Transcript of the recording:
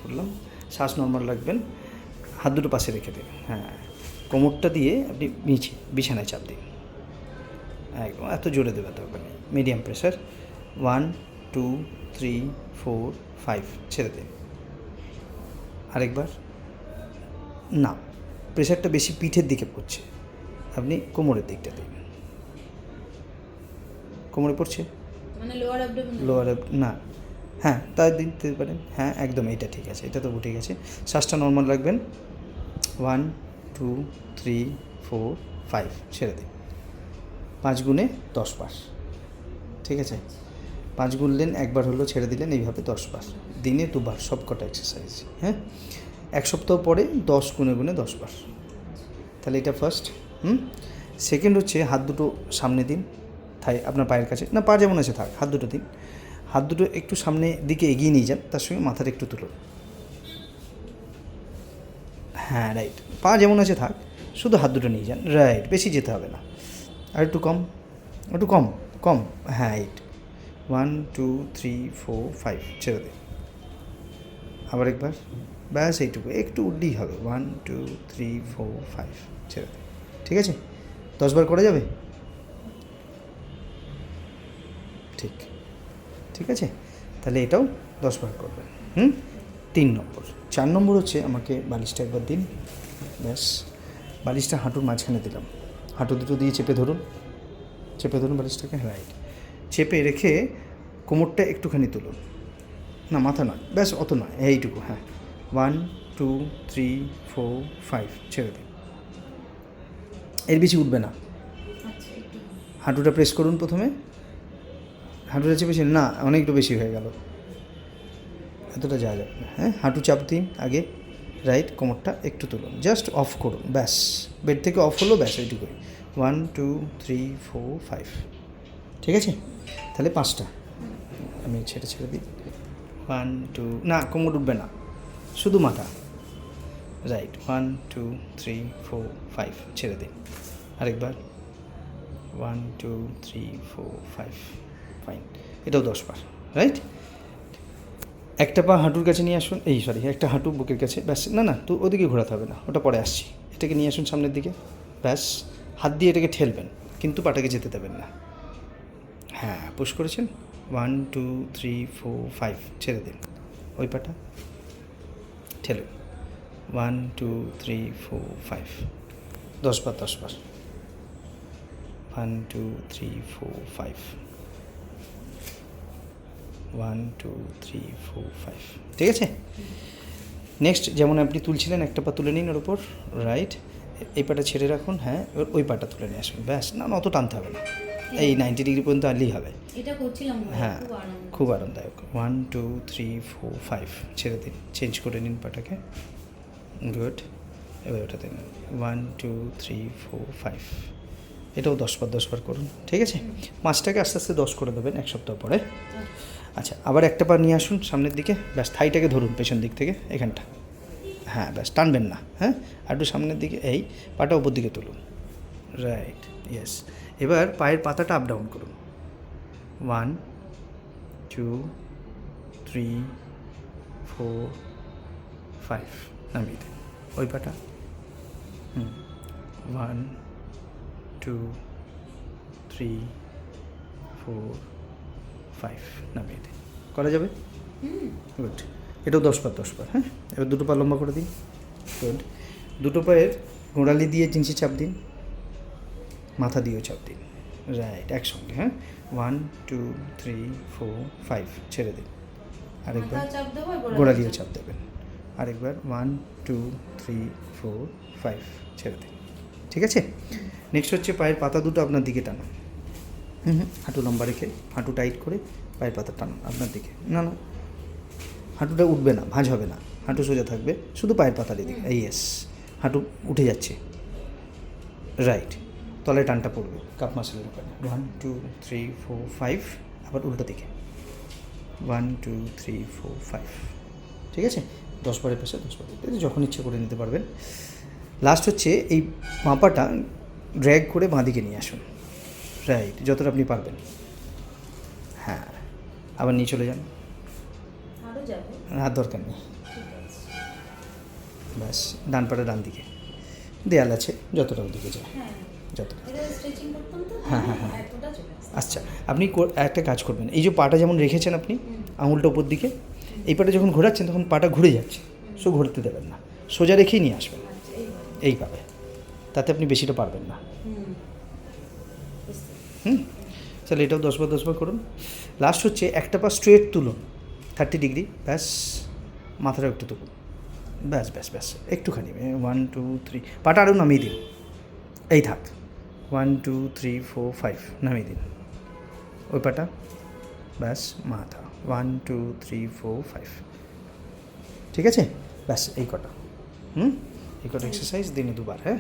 করলাম। শ্বাস নর্মাল রাখবেন, হাত দুটো পাশে রেখে দিন। হ্যাঁ, কোমরটা দিয়ে আপনি নিচে বিছানায় চাপ দিন, একদম এত জোরে দেবে দরকার নেই, মিডিয়াম প্রেশার। 1 2 3 4 5 ছেড়ে দিন। আরেকবার। না, প্রেশারটা বেশি পিঠের দিকে পড়ছে, আপনি কোমরের দিকটা দিন। কোমরে পড়ছে, মানে লোয়ার লোয়ার না, হ্যাঁ তাই দিতে পারেন। হ্যাঁ একদম, এইটা ঠিক আছে, এটা তো ঠিক আছে। শ্বাসটা নর্মাল রাখবেন। 1 2 3 4 5 ছেড়ে দিন। 5 গুণে 10 বার, ঠিক আছে? 5 গুনলেন, একবার হলো ছেড়ে দিলেন, এইভাবে 10 বার, দিনে 2 বার, সব কটা এক্সারসাইজ। হ্যাঁ, 1 সপ্তাহ পরে 10 গুণে গুণে 10 বার। তাহলে এটা ফার্স্ট। সেকেন্ড হচ্ছে হাত দুটো সামনে দিন, থাই আপনার পায়ের কাছে, না পা যেমন আছে থাক, হাত দুটো দিন। হাত দুটো একটু সামনে দিকে এগিয়ে নিয়ে যান, তার সঙ্গে মাথাটা একটু তুলুন। হ্যাঁ রাইট, পা যেমন আছে থাক, শুধু হাত দুটো নিয়ে যান। রাইট, বেশি যেতে হবে না, আর একটু কম, একটু কম কম। হ্যাঁ এইট। 1 2 3 4 5 ছেড়ে দিন। আবার একবার, ব্যাস এইটুকু, একটু উঠলেই হবে। 1 2 3 4 5 ছেড়ে দিন। ঠিক আছে, 10 বার করা যাবে? ঠিক, ঠিক আছে, তাহলে এটাও 10 বার করবেন। 3 নম্বর। 4 নম্বর হচ্ছে, আমাকে বালিশটা একবার দিন, ব্যাস। বালিশটা হাঁটুর মাঝখানে দিলাম, হাঁটু দুটো দিয়ে চেপে ধরুন, চেপে ধরুন বালিশটাকে। রাইট, চেপে রেখে কোমরটা একটুখানি তুলুন, না মাথা নয়, ব্যাস অত নয়, এইটুকু। হ্যাঁ, 1 2 3 4 5 ছেড়ে দিন। এর বেশি উঠবে না। হাঁটুটা প্রেস করুন প্রথমে, হাঁটুটা চেপেছি না, অনেকটা বেশি হয়ে গেল, এতটা যাওয়া যাবে না। হ্যাঁ, হাঁটু চাপ দিন আগে, রাইট, কোমরটা একটু তুলুন, জাস্ট অফ করুন, ব্যাস। বেড থেকে অফ হলো, ব্যাস এইটুকুই। 1 2 3 4 5, ঠিক আছে? তাহলে 5টা আমি ছেড়ে ছেড়ে দিই। 1 2, না কোমর উঠবে না, শুধু মাথা। রাইট, 1 2 3 4 5 ছেড়ে দিন। আরেকবার, 1 2 3 4 5, ফাইন। এটাও 10 বার, রাইট। একটা পা হাঁটুর কাছে নিয়ে আসুন, এই সরি, একটা হাঁটু বুকের কাছে, ব্যাস। না না, তো ওদিকে ঘোরাতে হবে না, ওটা পরে আসছি। এটাকে নিয়ে আসুন সামনের দিকে, ব্যাস। হাত দিয়ে এটাকে ঠেলবেন, কিন্তু পাটাকে যেতে দেবেন না। হ্যাঁ, পুশ করেছেন। 1 2 3 4 5 ছেড়ে দিন। ওই পাটা ঠেলুন। 1 2 3 4 5, 10 বার, 10 বার। 1 2 3 4 5, 1 2 3 4 5, ঠিক আছে? নেক্সট, যেমন আপনি তুলছিলেন, একটা পা তুলে নিন ওর ওপর, রাইট। এই পাটা ছেড়ে রাখুন, হ্যাঁ, ওই পাটা তুলে নিয়ে আসুন, ব্যাস। না না, অত টানতে হবে না, এই 90 ডিগ্রি পর্যন্ত আনলেই হবে। এটা করছিলাম, হ্যাঁ, খুব আরামদায়ক। 1 2 3 4 5 ছেড়ে দিন, চেঞ্জ করে নিন পাটাকে, গুড। এবার ওটা দিন, 1 2 3 4 5, এটাও 10 বার, 10 বার করুন, ঠিক আছে? 5টাকে আস্তে আস্তে 10 করে দেবেন 1 সপ্তাহ পরে। আচ্ছা, আবার একটা পা নিয়ে আসুন সামনের দিকে, ব্যাস। থাইটাকে ধরুন পেছন দিক থেকে, এখানটা। হ্যাঁ, ব্যাস, টানবেন না। হ্যাঁ, আর একটু সামনের দিকে, এই পাটা উপর দিকে তুলুন, রাইট, ইয়েস। এবার পায়ের পাতাটা আপ ডাউন করুন। 1 2 3 4 5, নামিয়ে দিন ওই পাটা। 1 2 3 4 5, নামিয়ে দিন। করা যাবে? গুড। এটাও 10 বার, 10 বার। হ্যাঁ, এবার দুটো পা লম্বা করে দিন, গুড। দুটো পায়ের গোড়ালি দিয়ে জিনিসে চাপ দিন, মাথা দিয়েও চাপ দিন, রাইট, একসঙ্গে। হ্যাঁ, 1 2 3 4 5 ছেড়ে দিন। আরেকবার গোড়ালিও চাপ দেবেন। আরেকবার 1 2 3 4 5 ছেড়ে দিন, ঠিক আছে? নেক্সট হচ্ছে, পায়ের পাতা দুটো আপনার দিকে টানুন। হাঁটু লম্বা রেখে, হাঁটু টাইট করে পায়ের পাতা টানুন আপনার দিকে। না না, হাঁটুটা উঠবে না, ভাঁজ হবে না, হাঁটু সোজা থাকবে, শুধু পায়ের পাতার দিকে। ইয়েস, হাঁটু উঠে যাচ্ছে, রাইট। তলায় টানটা পড়বে কাপ মাসেলের ওখানে। 1 2 3 4 5, আবার উল্টো দিকে। 1 2 3 4 5, ঠিক আছে? 10 বারের পেশা, 10 বার, যখন ইচ্ছে করে নিতে পারবেন। লাস্ট হচ্ছে, এই মাপাটা ড্র্যাগ করে বাঁদিকে নিয়ে আসুন, রাইট, যতটা আপনি পারবেন। হ্যাঁ, আবার নিয়ে চলে যান, আর দরকার নেই। ব্যাস ডান পাটা ডান দিকে, দেয়াল আছে যতটা ওদিকে যায় যতটা। হ্যাঁ হ্যাঁ হ্যাঁ আচ্ছা, আপনি একটা কাজ করবেন, এই যে পাটা যেমন রেখেছেন আপনি আঙুলটা উপর দিকে, এই পাটা যখন ঘোরাচ্ছেন তখন পাটা ঘুরে যাচ্ছে, সো ঘুরতে দেবেন না, সোজা রেখেই নিয়ে আসবেন এইভাবে, তাতে আপনি বেশিটা পারবেন না। তাহলে এটাও 10 বার 10 বার করুন। লাস্ট হচ্ছে একটা পা স্ট্রেট তুলুন 30 ডিগ্রি, ব্যাস মাথাটাও একটু তুলুন, ব্যাস ব্যাস ব্যাস একটুখানি 1 2 3, পাটা আরও নামিয়ে দিন, এই থাক 1 2 3 4 5, নামিয়ে দিন ওই পাটা, ব্যাস মাথা 1 2 3 4 5, ঠিক আছে, ব্যাস এই কটা এই কটা এক্সারসাইজ দিনে 2 বার, হ্যাঁ।